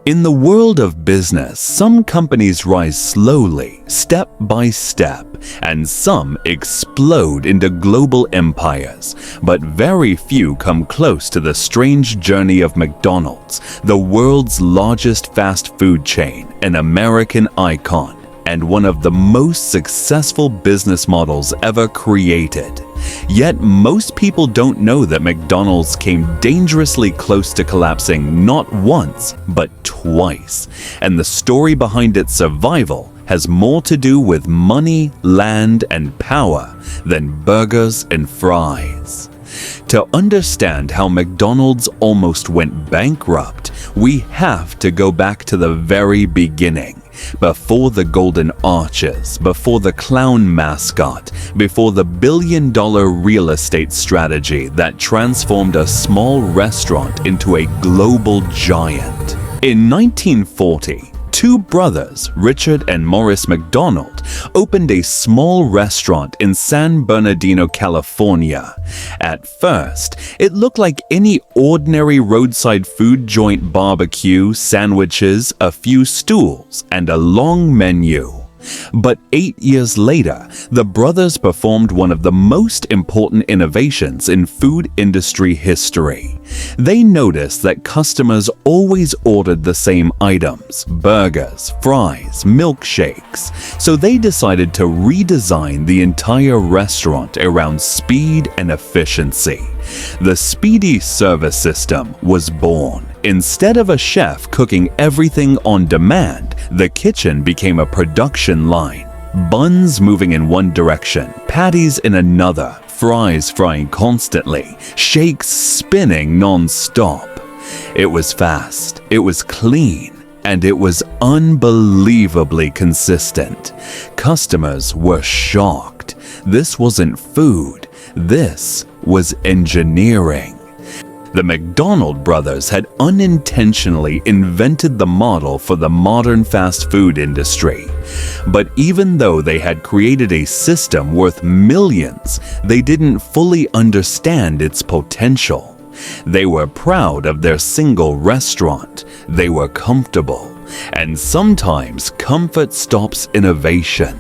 In the world of business, some companies rise slowly, step by step, and some explode into global empires. But very few come close to the strange journey of McDonald's, the world's largest fast food chain, an American icon, and one of the most successful business models ever created. Yet most people don't know that McDonald's came dangerously close to collapsing not once, but twice. And the story behind its survival has more to do with money, land, and power than burgers and fries. To understand how McDonald's almost went bankrupt, we have to go back to the very beginning. Before the golden arches, before the clown mascot, before the billion-dollar real estate strategy that transformed a small restaurant into a global giant. In 1940, two brothers, Richard and Morris McDonald, opened a small restaurant in San Bernardino, California. At first, it looked like any ordinary roadside food joint: barbecue, sandwiches, a few stools, and a long menu. But 8 years later, the brothers performed one of the most important innovations in food industry history. They noticed that customers always ordered the same items: burgers, fries, milkshakes. So they decided to redesign the entire restaurant around speed and efficiency. The speedy service system was born. Instead of a chef cooking everything on demand, the kitchen became a production line. Buns moving in one direction, patties in another, fries frying constantly, shakes spinning non-stop. It was fast, it was clean, and it was unbelievably consistent. Customers were shocked. This wasn't food, this was engineering. The McDonald brothers had unintentionally invented the model for the modern fast food industry. But even though they had created a system worth millions, they didn't fully understand its potential. They were proud of their single restaurant. They were comfortable. And sometimes comfort stops innovation.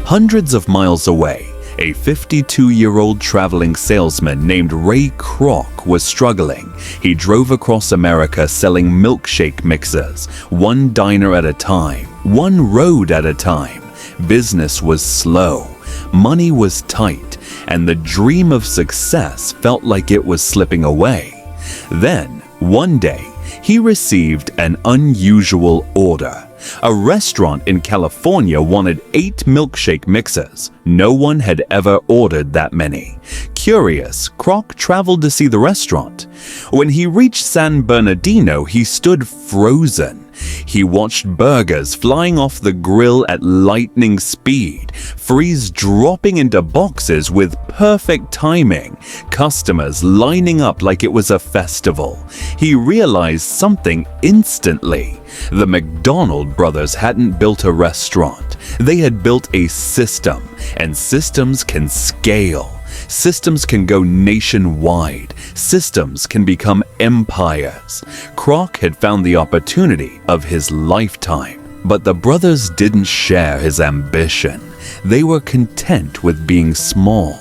Hundreds of miles away, a 52-year-old traveling salesman named Ray Kroc was struggling. He drove across America selling milkshake mixers, one diner at a time, one road at a time. Business was slow, money was tight, and the dream of success felt like it was slipping away. Then, one day, he received an unusual order. A restaurant in California wanted 8 milkshake mixers. No one had ever ordered that many. Curious, Kroc traveled to see the restaurant. When he reached San Bernardino, he stood frozen. He watched burgers flying off the grill at lightning speed, fries dropping into boxes with perfect timing, customers lining up like it was a festival. He realized something instantly. The McDonald brothers hadn't built a restaurant. They had built a system, and systems can scale. Systems can go nationwide. Systems can become empires. Kroc had found the opportunity of his lifetime. But the brothers didn't share his ambition. They were content with being small.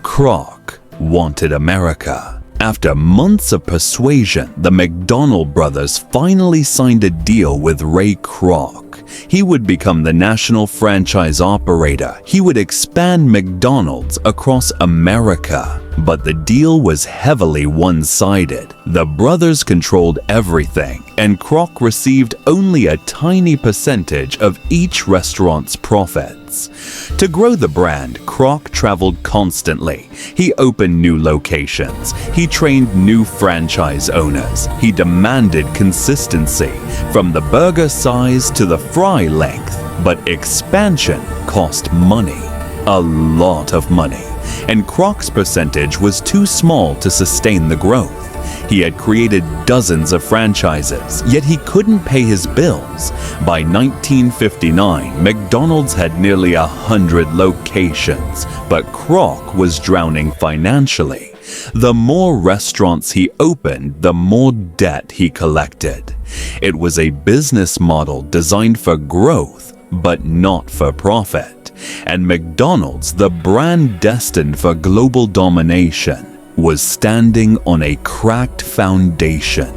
Kroc wanted America. After months of persuasion, the McDonald brothers finally signed a deal with Ray Kroc. He would become the national franchise operator. He would expand McDonald's across America. But the deal was heavily one-sided. The brothers controlled everything, and Kroc received only a tiny percentage of each restaurant's profits. To grow the brand, Kroc traveled constantly. He opened new locations. He trained new franchise owners. He demanded consistency, from the burger size to the fry length. But expansion cost money, a lot of money. And Kroc's percentage was too small to sustain the growth. He had created dozens of franchises, yet he couldn't pay his bills. By 1959, McDonald's had nearly 100 locations, but Kroc was drowning financially. The more restaurants he opened, the more debt he collected. It was a business model designed for growth, but not for profit. And McDonald's, the brand destined for global domination, was standing on a cracked foundation.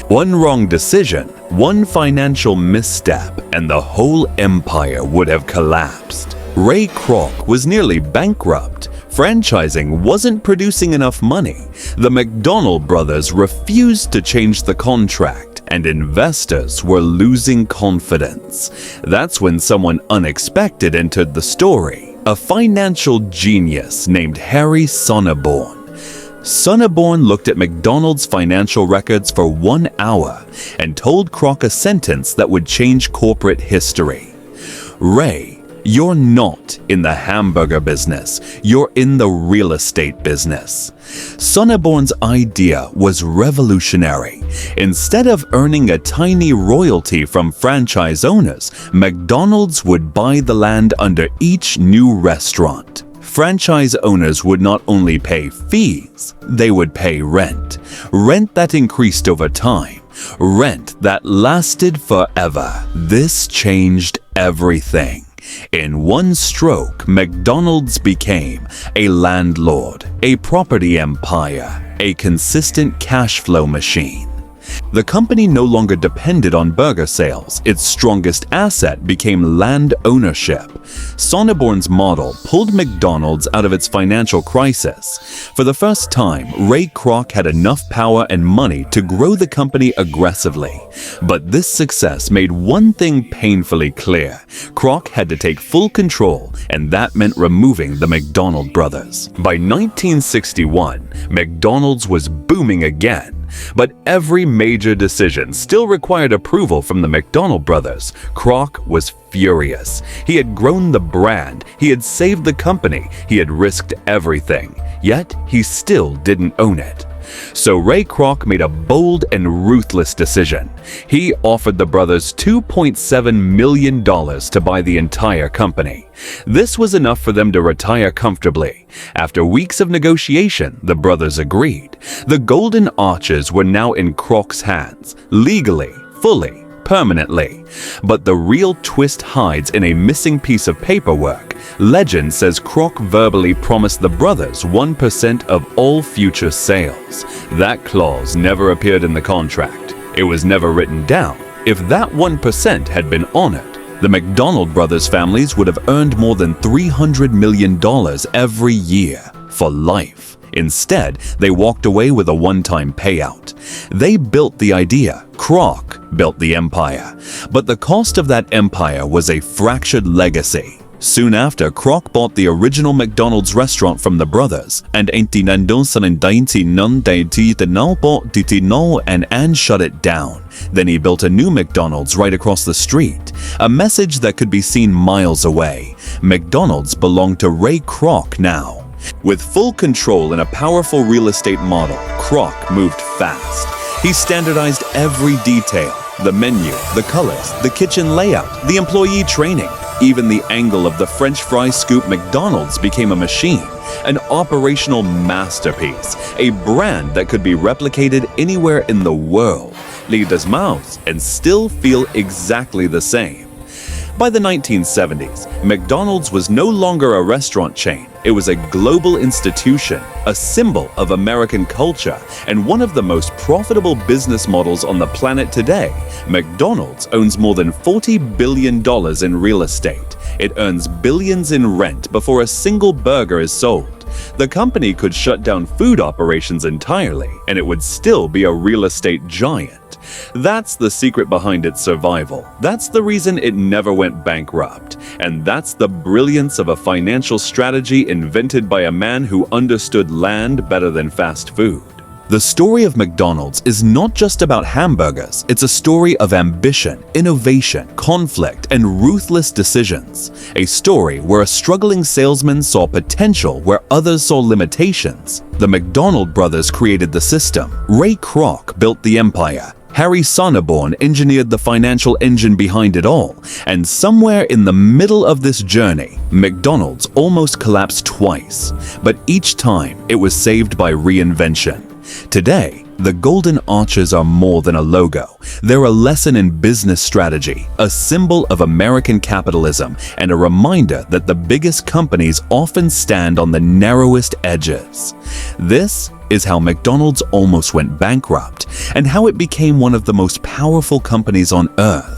One wrong decision, one financial misstep, and the whole empire would have collapsed. Ray Kroc was nearly bankrupt. Franchising wasn't producing enough money. The McDonald brothers refused to change the contract, and investors were losing confidence. That's when someone unexpected entered the story, a financial genius named Harry Sonneborn. Sonneborn looked at McDonald's financial records for 1 hour and told Kroc a sentence that would change corporate history. "Ray, you're not in the hamburger business, you're in the real estate business." Sonneborn's idea was revolutionary. Instead of earning a tiny royalty from franchise owners, McDonald's would buy the land under each new restaurant. Franchise owners would not only pay fees, they would pay rent. Rent that increased over time. Rent that lasted forever. This changed everything. In one stroke, McDonald's became a landlord, a property empire, a consistent cash flow machine. The company no longer depended on burger sales. Its strongest asset became land ownership. Sonneborn's model pulled McDonald's out of its financial crisis. For the first time, Ray Kroc had enough power and money to grow the company aggressively. But this success made one thing painfully clear. Kroc had to take full control, and that meant removing the McDonald brothers. By 1961, McDonald's was booming again. But every major decision still required approval from the McDonald brothers. Kroc was furious. He had grown the brand, he had saved the company, he had risked everything, yet he still didn't own it. So Ray Kroc made a bold and ruthless decision. He offered the brothers $2.7 million to buy the entire company. This was enough for them to retire comfortably. After weeks of negotiation, the brothers agreed. The Golden Arches were now in Kroc's hands, legally, fully, permanently. But the real twist hides in a missing piece of paperwork. Legend says Kroc verbally promised the brothers 1% of all future sales. That clause never appeared in the contract. It was never written down. If that 1% had been honored, the McDonald brothers' families would have earned more than $300 million every year for life. Instead, they walked away with a one-time payout. They built the idea. Kroc built the empire. But the cost of that empire was a fractured legacy. Soon after, Kroc bought the original McDonald's restaurant from the brothers and shut it down. Then he built a new McDonald's right across the street, a message that could be seen miles away. McDonald's belonged to Ray Kroc now. With full control and a powerful real estate model, Kroc moved fast. He standardized every detail: the menu, the colors, the kitchen layout, the employee training. Even the angle of the French fry scoop McDonald's became a machine, an operational masterpiece, a brand that could be replicated anywhere in the world. Leave this mouse and still feel exactly the same. By the 1970s, McDonald's was no longer a restaurant chain. It was a global institution, a symbol of American culture, and one of the most profitable business models on the planet today. McDonald's owns more than $40 billion in real estate. It earns billions in rent before a single burger is sold. The company could shut down food operations entirely, and it would still be a real estate giant. That's the secret behind its survival. That's the reason it never went bankrupt. And that's the brilliance of a financial strategy invented by a man who understood land better than fast food. The story of McDonald's is not just about hamburgers. It's a story of ambition, innovation, conflict, and ruthless decisions. A story where a struggling salesman saw potential where others saw limitations. The McDonald brothers created the system. Ray Kroc built the empire. Harry Sonneborn engineered the financial engine behind it all, and somewhere in the middle of this journey, McDonald's almost collapsed twice, but each time it was saved by reinvention. Today, the golden arches are more than a logo. They're a lesson in business strategy, a symbol of American capitalism, and a reminder that the biggest companies often stand on the narrowest edges. This is how McDonald's almost went bankrupt, and how it became one of the most powerful companies on earth.